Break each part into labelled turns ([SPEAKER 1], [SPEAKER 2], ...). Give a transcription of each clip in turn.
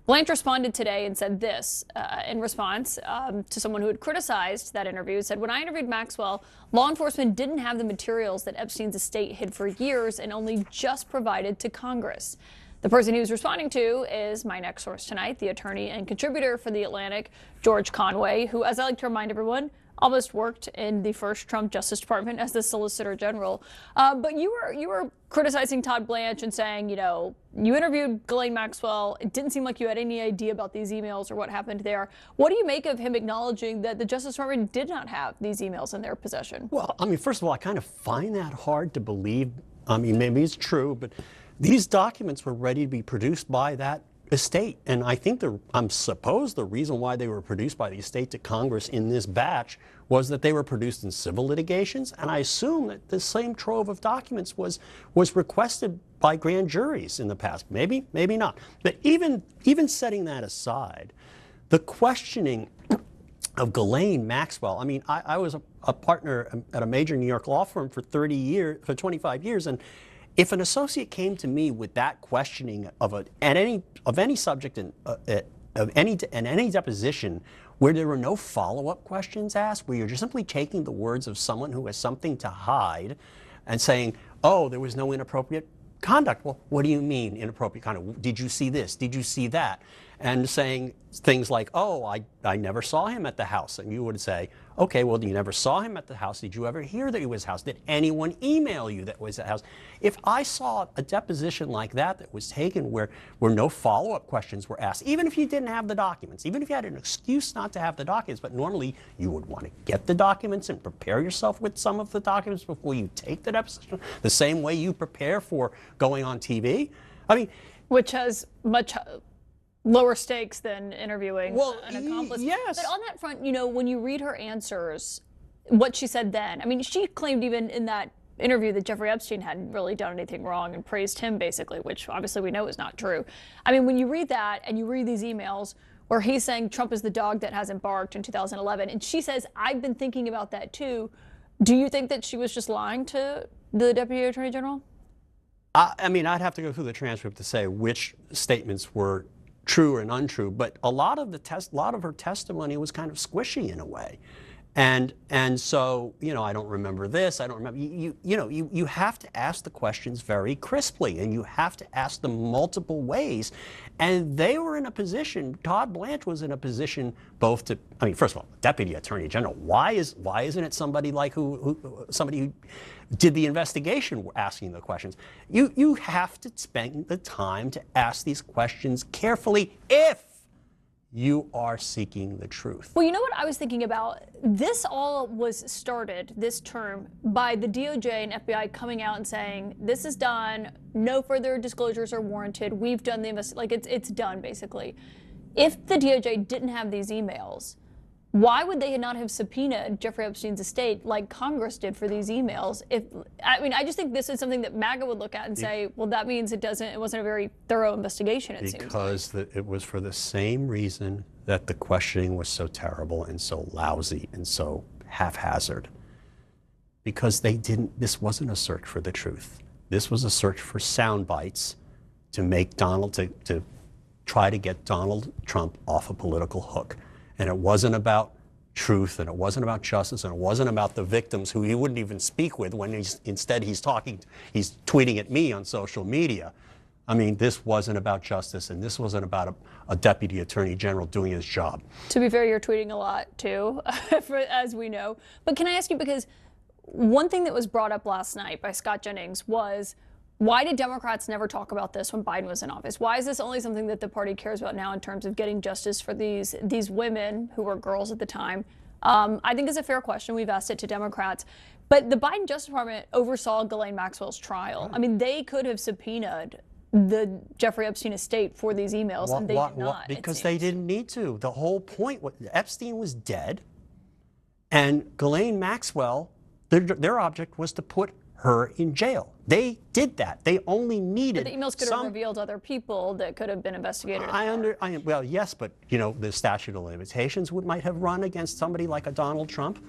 [SPEAKER 1] Blanche responded today and said this in response to someone who had criticized that interview. Said, when I interviewed Maxwell, law enforcement didn't have the materials that Epstein's estate hid for years and only just provided to Congress. The person he was responding to is my next source tonight, the attorney and contributor for The Atlantic, George Conway, who, as I like to remind everyone, almost worked in the first Trump Justice Department as the Solicitor General. But you were criticizing Todd Blanche and saying, you know, you interviewed Ghislaine Maxwell. It didn't seem like you had any idea about these emails or what happened there. What do you make of him acknowledging that the Justice Department did not have these emails in their possession?
[SPEAKER 2] Well, I mean, first of all, I kind of find that hard to believe. I mean, maybe it's true, but these documents were ready to be produced by that estate. And I think I'm supposed the reason why they were produced by the estate to Congress in this batch was that they were produced in civil litigations. And I assume that the same trove of documents was requested by grand juries in the past. Maybe, maybe not. But even setting that aside, the questioning of Ghislaine Maxwell, I mean, I was a partner at a major New York law firm for 25 years. And if an associate came to me with that questioning of any subject in any deposition where there were no follow-up questions asked, where you're just simply taking the words of someone who has something to hide and saying, oh, there was no inappropriate conduct. Well, what do you mean inappropriate conduct? Did you see this? Did you see that? And saying things like, oh, I never saw him at the house. And you would say, okay, well, you never saw him at the house. Did you ever hear that he was at the house? Did anyone email you that was at the house? If I saw a deposition like that was taken where no follow-up questions were asked, even if you didn't have the documents, even if you had an excuse not to have the documents, but normally you would want to get the documents and prepare yourself with some of the documents before you take the deposition, the same way you prepare for going on TV. I mean,
[SPEAKER 1] which has much lower stakes than interviewing an accomplice.
[SPEAKER 2] Yes.
[SPEAKER 1] But on that front, you know, when you read her answers, what she said then, I mean, she claimed even in that interview that Jeffrey Epstein hadn't really done anything wrong and praised him basically, which obviously we know is not true. I mean, when you read that and you read these emails where he's saying Trump is the dog that hasn't barked in 2011, and she says, I've been thinking about that too. Do you think that she was just lying to the Deputy Attorney General?
[SPEAKER 2] I mean, I'd have to go through the transcript to say which statements were true and untrue, but a lot of her testimony was kind of squishy in a way, and so, you know, I don't remember this, I don't remember. You have to ask the questions very crisply, and you have to ask them multiple ways, and they were in a position. Todd Blanche was in a position both to, I mean, first of all, Deputy Attorney General. Why isn't it somebody like somebody who did the investigation asking the questions? You have to spend the time to ask these questions carefully if you are seeking the truth.
[SPEAKER 1] Well, you know what I was thinking about? This all was started this term by the DOJ and FBI coming out and saying, this is done, no further disclosures are warranted, we've done the investigation, like it's done basically. If the DOJ didn't have these emails, why would they not have subpoenaed Jeffrey Epstein's estate like Congress did for these emails? I mean, I just think this is something that MAGA would look at and say, well, that means it wasn't a very thorough investigation, it seems.
[SPEAKER 2] Because it was for the same reason that the questioning was so terrible and so lousy and so haphazard. Because this wasn't a search for the truth. This was a search for sound bites to make to try to get Donald Trump off a political hook. And it wasn't about truth, and it wasn't about justice, and it wasn't about the victims who he wouldn't even speak with when he's tweeting at me on social media. I mean, this wasn't about justice, and this wasn't about a Deputy Attorney General doing his job.
[SPEAKER 1] To be fair, you're tweeting a lot too, as we know. But can I ask you, because one thing that was brought up last night by Scott Jennings was, why did Democrats never talk about this when Biden was in office? Why is this only something that the party cares about now in terms of getting justice for these women who were girls at the time? I think it's a fair question. We've asked it to Democrats. But the Biden Justice Department oversaw Ghislaine Maxwell's trial. I mean, they could have subpoenaed the Jeffrey Epstein estate for these emails, and they did not.
[SPEAKER 2] Because they didn't need to. The whole point was Epstein was dead, and Ghislaine Maxwell, their object was to put her in jail. They did that. They only needed.
[SPEAKER 1] But the emails could have revealed other people that could have been investigated.
[SPEAKER 2] Well, yes, but you know, the statute of limitations might have run against somebody like a Donald Trump,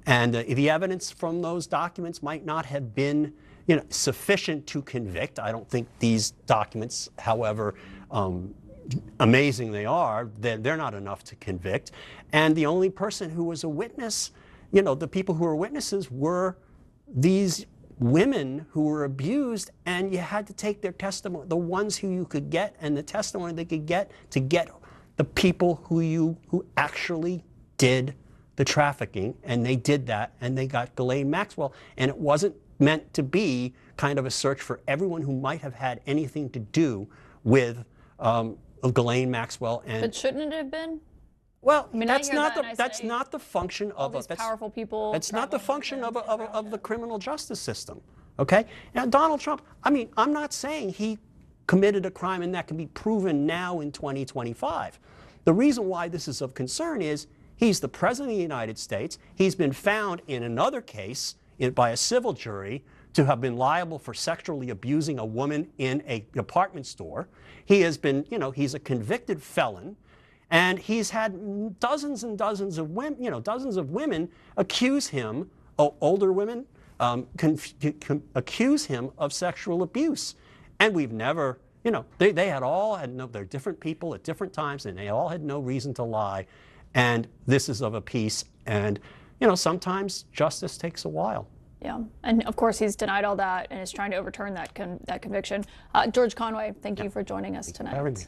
[SPEAKER 2] and the evidence from those documents might not have been, you know, sufficient to convict. I don't think these documents, however amazing they are, they're not enough to convict. And the only person who was a witness, you know, the people who were witnesses were these women who were abused, and you had to take their testimony, the ones who you could get, and the testimony they could get to get the people who actually did the trafficking, and they did that, and they got Ghislaine Maxwell, and it wasn't meant to be kind of a search for everyone who might have had anything to do with Ghislaine Maxwell. And
[SPEAKER 1] but shouldn't it have been?
[SPEAKER 2] Well,
[SPEAKER 1] I mean,
[SPEAKER 2] that's not the function
[SPEAKER 1] all
[SPEAKER 2] of
[SPEAKER 1] these powerful people.
[SPEAKER 2] That's not the function of the criminal justice system. Okay? Now, Donald Trump, I mean, I'm not saying he committed a crime and that can be proven now in 2025. The reason why this is of concern is he's the president of the United States. He's been found in another case by a civil jury to have been liable for sexually abusing a woman in an apartment store. He has been, you know, he's a convicted felon. And he's had dozens and dozens of women, you know, dozens of women accuse him, older women, accuse him of sexual abuse. And we've never, you know, they're different people at different times, and they all had no reason to lie. And this is of a piece. And, you know, sometimes justice takes a while.
[SPEAKER 1] Yeah, and of course he's denied all that and is trying to overturn that conviction. George Conway, thank you for joining us tonight.